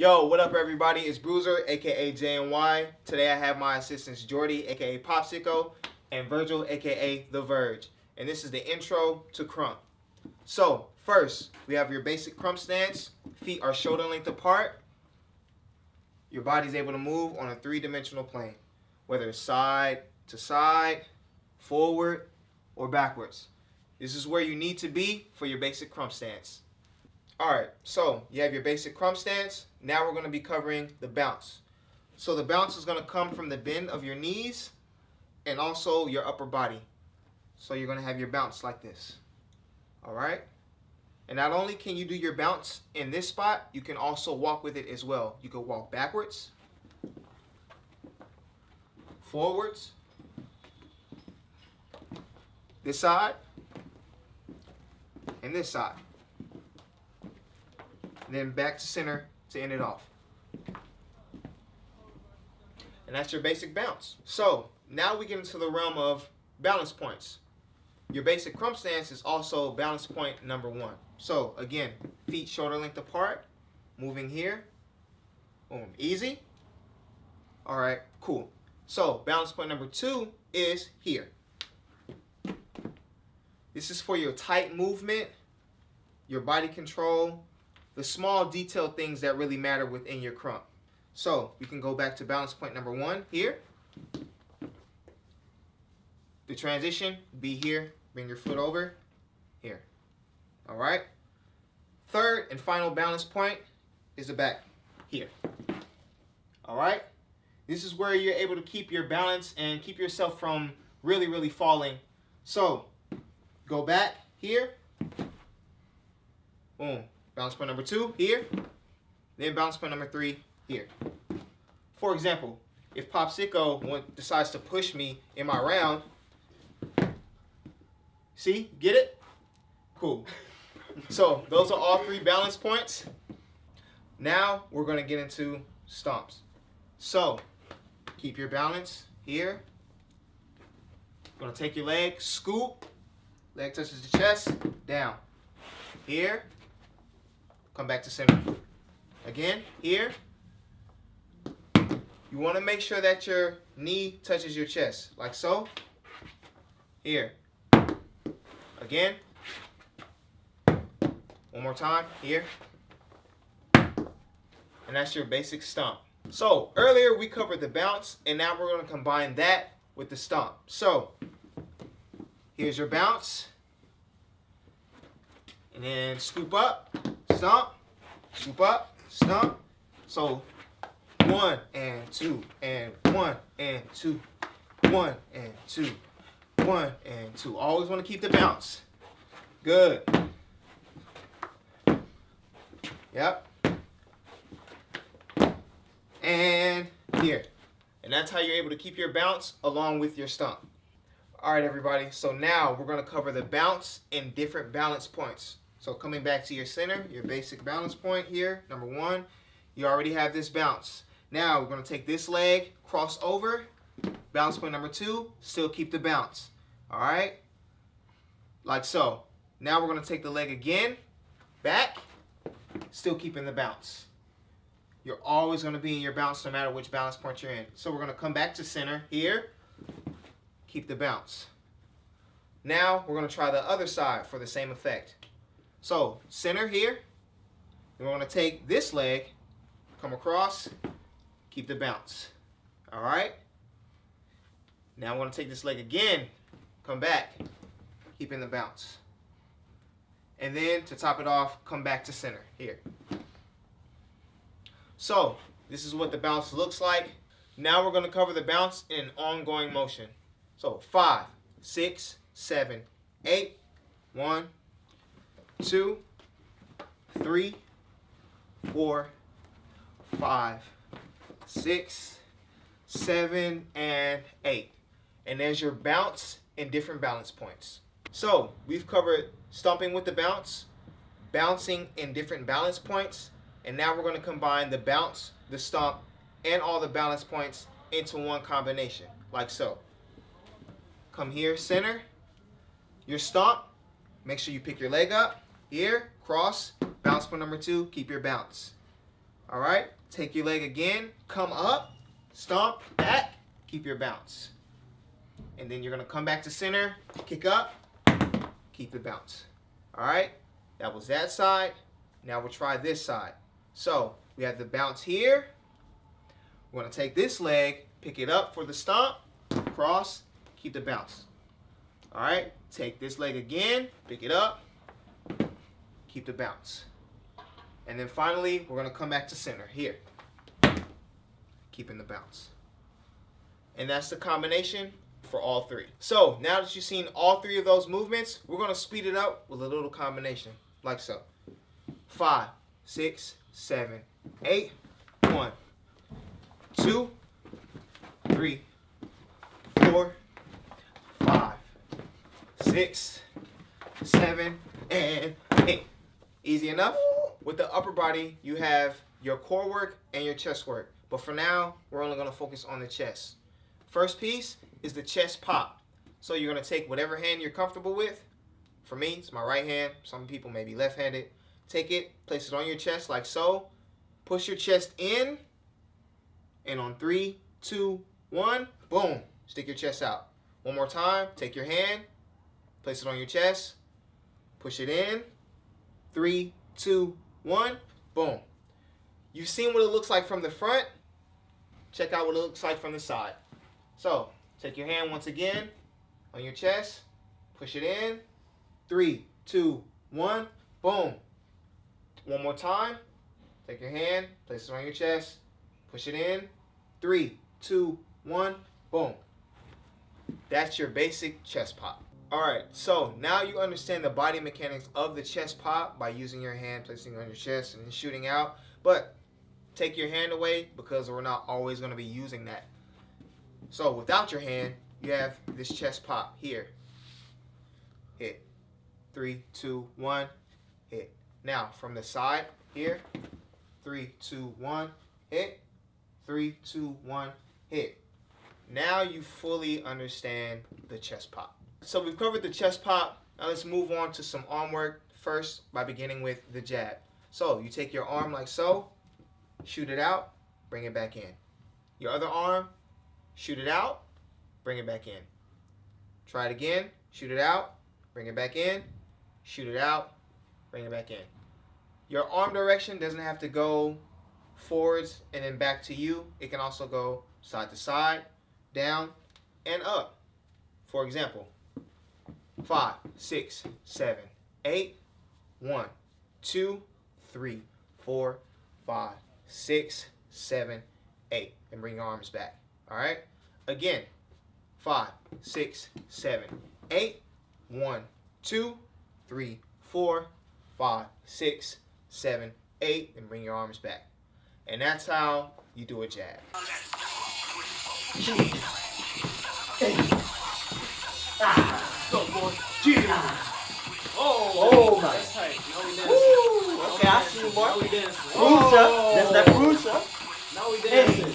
Yo, what up everybody? It's Brui5er, aka J&Y. Today I have my assistants Jordy, aka Popsicle, and Virgil, aka The Verge. And this is the intro to Krump. So, first, we have your basic Krump stance. Feet are shoulder length apart. Your body's able to move on a three-dimensional plane, whether it's side to side, forward, or backwards. This is where you need to be for your basic Krump stance. Alright, so you have your basic Krump stance. Now we're going to be covering the bounce. So the bounce is going to come from the bend of your knees and also your upper body. So you're going to have your bounce like this. Alright? And not only can you do your bounce in this spot, you can also walk with it as well. You can walk backwards, forwards, this side, and this side. And then back to center to end it off. And that's your basic bounce. So now we get into the realm of balance points. Your basic Krump stance is also balance point number 1. So again, feet shoulder length apart, moving here, boom, easy. All right, cool. So balance point number 2 is here. This is for your tight movement, your body control, the small detailed things that really matter within your Krump. So we can go back to balance point number 1 here. The transition, be here, bring your foot over, here. All right. Third and final balance point is the back, here. All right. This is where you're able to keep your balance and keep yourself from really falling. So go back here, boom. Balance point number 2 here, then balance point number 3 here. For example, if Popsicle decides to push me in my round, see, get it? Cool. So those are all 3 balance points. Now we're going to get into stomps. So keep your balance here. You're going to take your leg, scoop, leg touches the chest, down. Here. Come back to center. Again, here. You want to make sure that your knee touches your chest, like so. Here. Again. One more time, here. And that's your basic stomp. So, earlier we covered the bounce, and now we're going to combine that with the stomp. So, here's your bounce. And then scoop up. Stomp, scoop up, stomp. So 1 and 2 and 1 and 2, 1 and 2, 1 and 2. Always want to keep the bounce. Good. Yep. And here. And that's how you're able to keep your bounce along with your stomp. All right, everybody. So now we're going to cover the bounce in different balance points. So coming back to your center, your basic balance point here, number 1, you already have this bounce. Now we're going to take this leg, cross over, balance point number 2, still keep the bounce. All right? Like so. Now we're going to take the leg again, back, still keeping the bounce. You're always going to be in your bounce no matter which balance point you're in. So we're going to come back to center here, keep the bounce. Now we're going to try the other side for the same effect. So, center here, we're going to take this leg, come across, keep the bounce. All right? Now I'm going to take this leg again, come back, keeping the bounce. And then, to top it off, come back to center here. So, this is what the bounce looks like. Now we're going to cover the bounce in ongoing motion. So, 5, 6, 7, 8, 1, 2, 3, 4, 5, 6, 7, and 8. And there's your bounce in different balance points. So we've covered stomping with the bounce, bouncing in different balance points, and now we're going to combine the bounce, the stomp, and all the balance points into one combination, like so. Come here, center, your stomp, make sure you pick your leg up. Here, cross, bounce point number 2, keep your bounce. All right, take your leg again, come up, stomp, back, keep your bounce. And then you're gonna come back to center, kick up, keep the bounce. All right, that was that side. Now we'll try this side. So we have the bounce here. We're gonna take this leg, pick it up for the stomp, cross, keep the bounce. All right, take this leg again, pick it up, keep the bounce. And then finally, we're gonna come back to center here, keeping the bounce. And that's the combination for all three. So now that you've seen all three of those movements, we're gonna speed it up with a little combination, like so. 5, 6, 7, 8, 1, 2, 3, 4, 5, 6, 7, and 8. Easy enough? With the upper body, you have your core work and your chest work. But for now, we're only gonna focus on the chest. First piece is the chest pop. So you're gonna take whatever hand you're comfortable with. For me, it's my right hand. Some people may be left-handed. Take it, place it on your chest like so. Push your chest in. And on 3, 2, 1, boom, stick your chest out. One more time, take your hand, place it on your chest, push it in. 3, 2, 1, boom. You've seen what it looks like from the front. Check out what it looks like from the side. So, take your hand once again on your chest, push it in. 3, 2, 1, boom. One more time. Take your hand, place it on your chest, push it in. 3, 2, 1, boom. That's your basic chest pop. All right, so now you understand the body mechanics of the chest pop by using your hand, placing it on your chest, and then shooting out. But take your hand away because we're not always going to be using that. So without your hand, you have this chest pop here. Hit. 3, 2, 1, hit. Now from the side here, 3, 2, 1, hit. 3, 2, 1, hit. Now you fully understand the chest pop. So we've covered the chest pop. Now let's move on to some arm work first by beginning with the jab. So you take your arm like so, shoot it out, bring it back in. Your other arm, shoot it out, bring it back in. Try it again, shoot it out, bring it back in, shoot it out, bring it back in. Your arm direction doesn't have to go forwards and then back to you. It can also go side to side, down, and up. For example, 5, 6, 7, 8, 1, 2, 3, 4, 5, 6, 7, 8. And bring your arms back. All right? Again, 5, 6, 7, 8, 1, 2, 3, 4, 5, 6, 7, 8. And bring your arms back. And that's how you do a jab. Go, boy. Oh, my. That's tight. Now we dancing. Okay, I see you, boy. Now we dancing. Brui5er. That's that Brui5er. Now we dancing.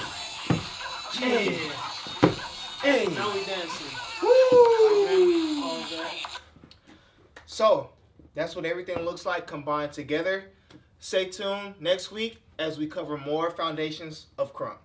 Hey. Hey. Now we dancing. Woo. All that. So that's what everything looks like combined together. Stay tuned next week as we cover more foundations of Krump.